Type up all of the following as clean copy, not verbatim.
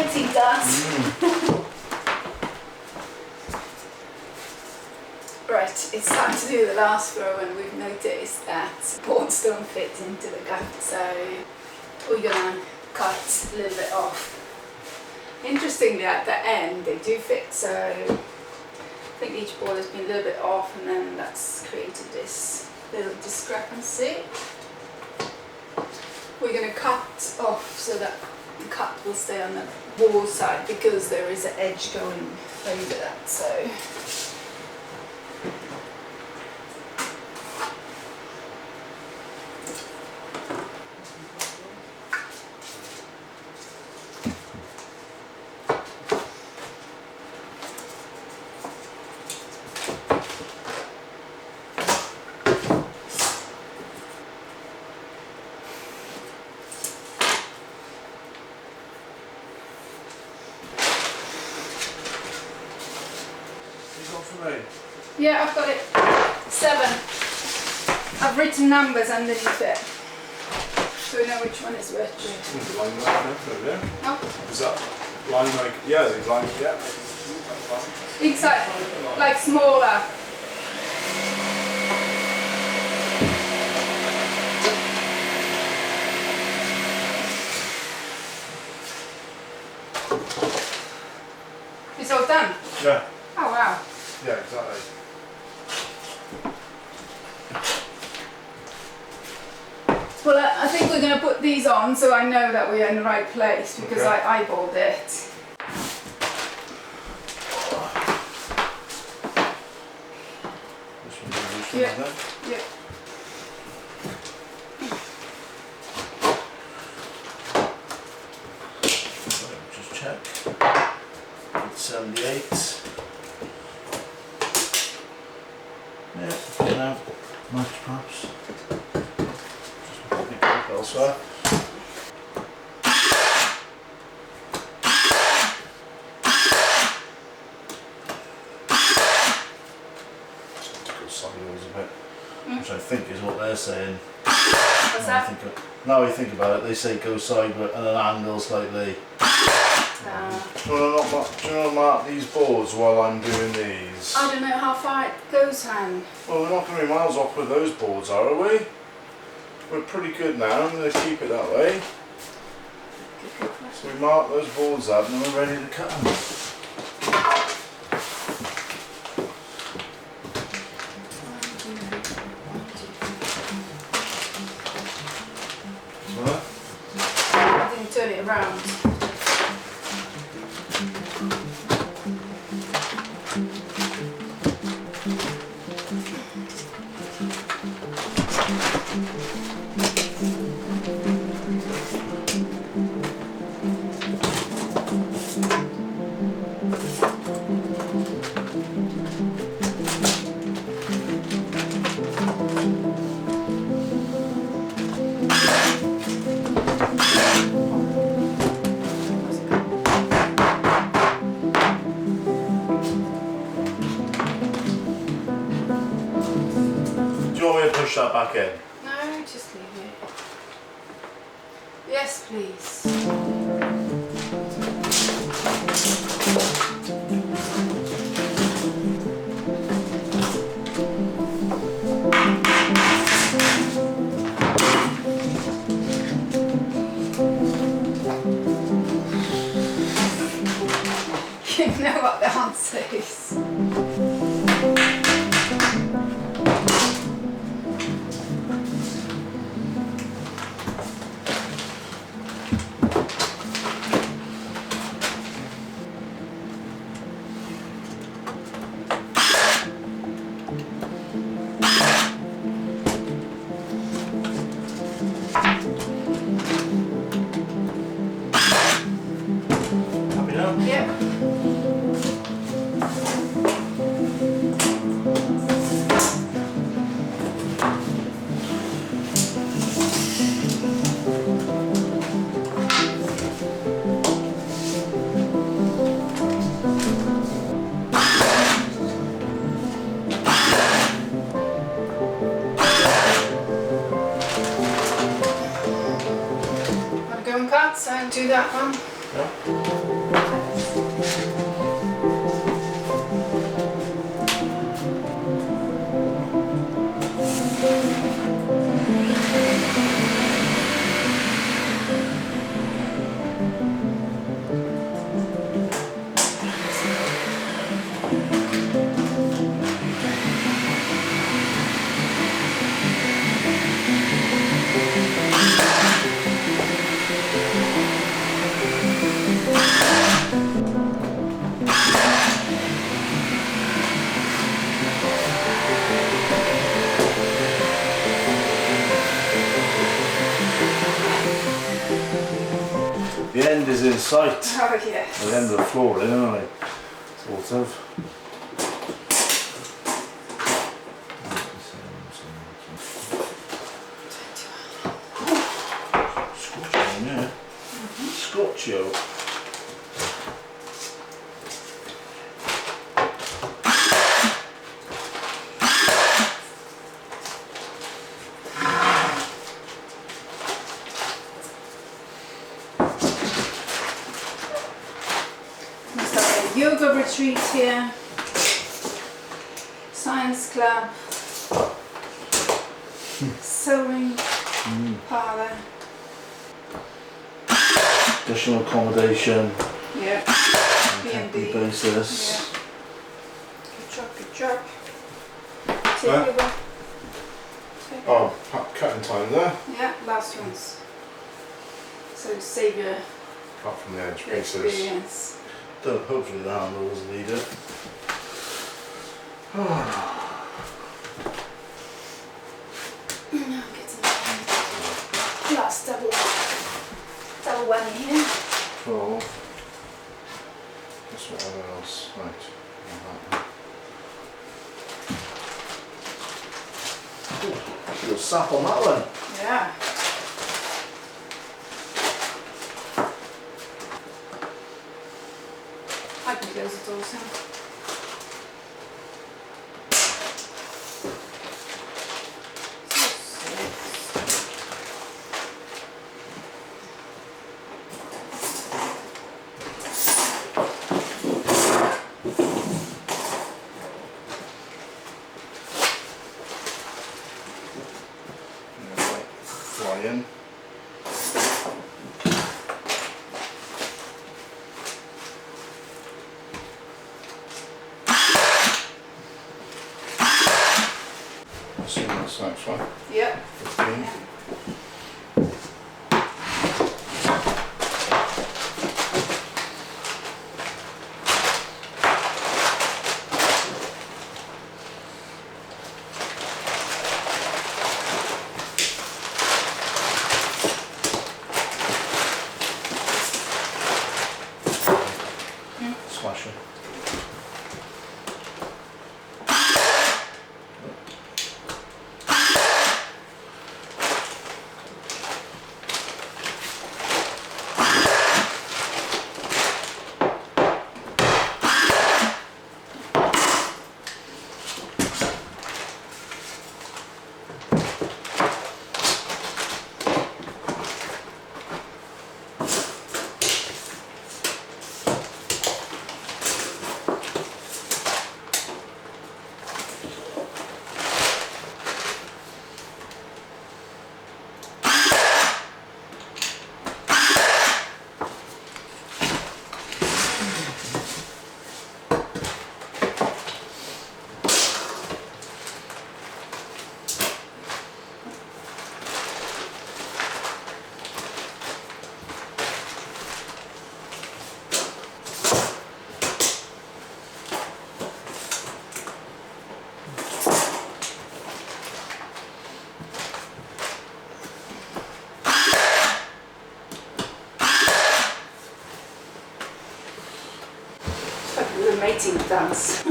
paint he does. Right, it's time to do the last row, and we've noticed that boards don't fit into the gut, so we're gonna cut a little bit off. Interestingly, at the end they do fit, so I think each board has been a little bit off, and then that's created this little discrepancy. We're going to cut off so that the cut will stay on the wall side, because there is an edge going over that. So yeah, I've got it. 7. I've written numbers underneath it, so we know which one is which. Line over there. Oh. Is that line like, yeah, the line, yeah. Inside, like smaller. It's all done? Yeah. Oh wow. Yeah, exactly. Well, I think we're going to put these on so I know that we're in the right place, because Okay. I eyeballed it. This one, Yeah. then. Yeah. Just check. 78. Yeah, you know, match perhaps. Just pick it up elsewhere. Go sideways a bit, which I think is what they're saying. What's that? Now I think about it, they say go sideways at an angle slightly. Do you want to mark these boards while I'm doing these? I don't know how far it goes, Han. Well, we're not going to be miles off with those boards, are we? We're pretty good now. I'm going to keep it that way. So we mark those boards up and then we're ready to cut them. I didn't turn it around. Do you want me to push that back in? No, just leave it. Yes, please. You know what the answer is. Happy now? Yep. Want to go and cut and do that one? The end is in sight. Oh yes. The end of the floor, isn't it? Sort of. Scotch on, yeah. Scotcho. Yoga retreat here, science club, sewing parlour, Additional accommodation. yeah, On a B&B. temporary basis. Yeah. Good job, good job. Take over. Take Oh, cutting time there. Yeah, last ones. So save your Apart from the edge pieces. experience. Hopefully the handle doesn't need it. Now get some glass double one here. Full. Just whatever else. Right. Ooh, little sap on that one. Yeah. I can close it also. Fly in. See what's next one. Yep. 15. Yeah. Smashing. The mating dance.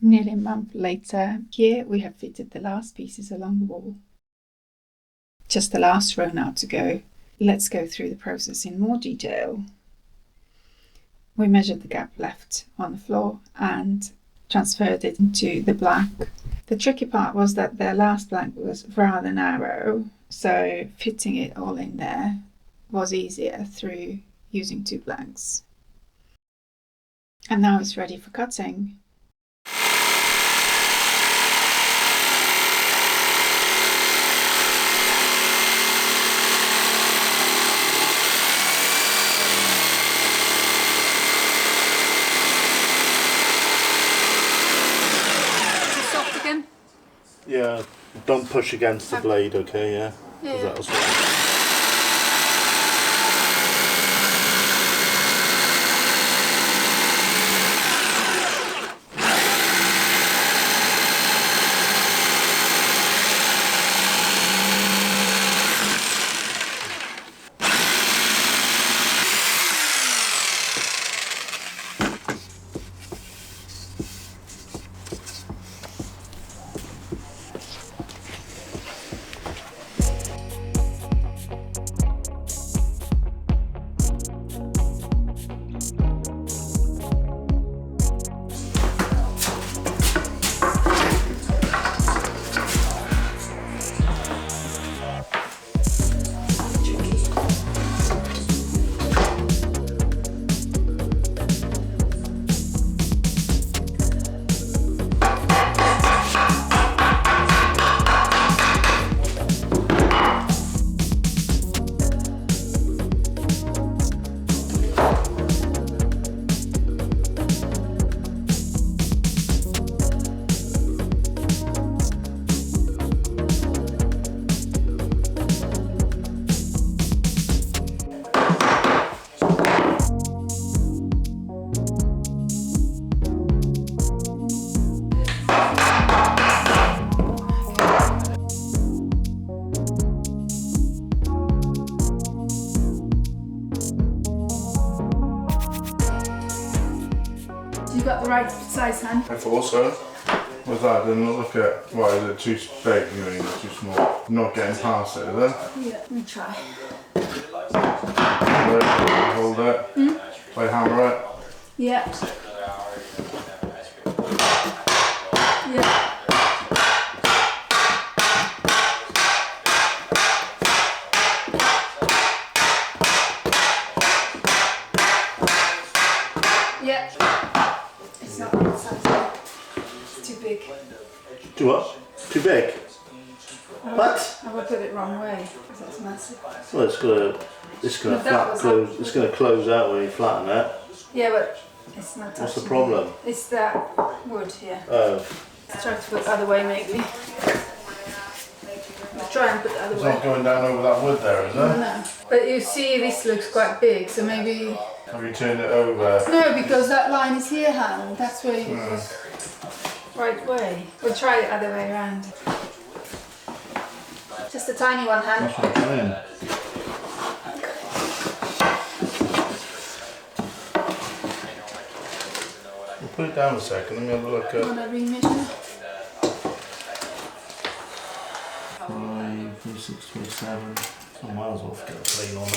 Nearly a month later, here we have fitted the last pieces along the wall. Just the last row now to go. let's go through the process in more detail. We measured the gap left on the floor and transferred it into the blank. The tricky part was that the last blank was rather narrow, so fitting it all in there was easier through using 2 blanks. And now it's ready for cutting. Yeah, don't push against the blade, okay, yeah? Yeah. That'll You got the right size hand? I thought so. What's that? Didn't look at. Why is it too big? You mean too small? Not getting past it, is it? Yeah, let me try. Hold it. Play hammer it. Yeah. Yeah. Yeah. It's not the right size. It's too big. Too what? Too big? What? I would put it wrong way because that's massive. Well, it's gonna close out when you flatten it. Yeah, but it's not. What's the problem? Me. It's that wood here. Oh. Let's try to put the other way maybe. Let's try and put the other It's way. not going down over that wood there, is it? No. But you see this looks quite big, so maybe... Have you turned it over? No, because that line is here, Han. That's where you was right way. We'll try the other way around. Just a tiny one, Han. That's what I'm saying. We'll put it down a second, let me have a look at... Want to remeasure? 5, 6, 27. I might as well get a plane on it.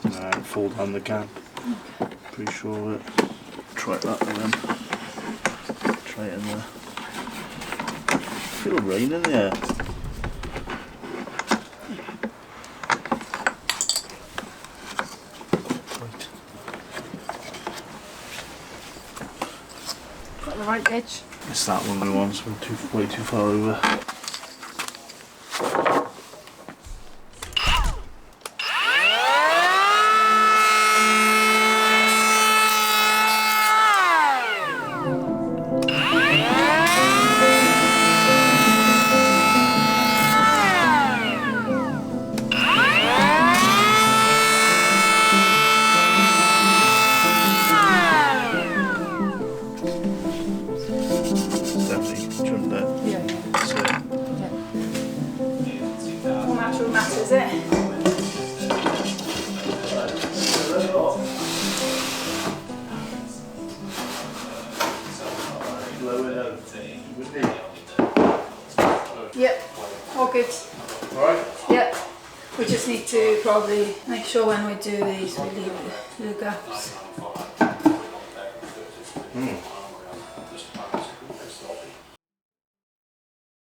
Alright, fall down the gap. Pretty sure of it. Try that again. Try it in there. Feel rain in there. Got the right edge. It's that one we want, so we're way too far over. Is it? Yep, all good. Alright? Yep. We just need to probably make sure when we do these we leave the gaps.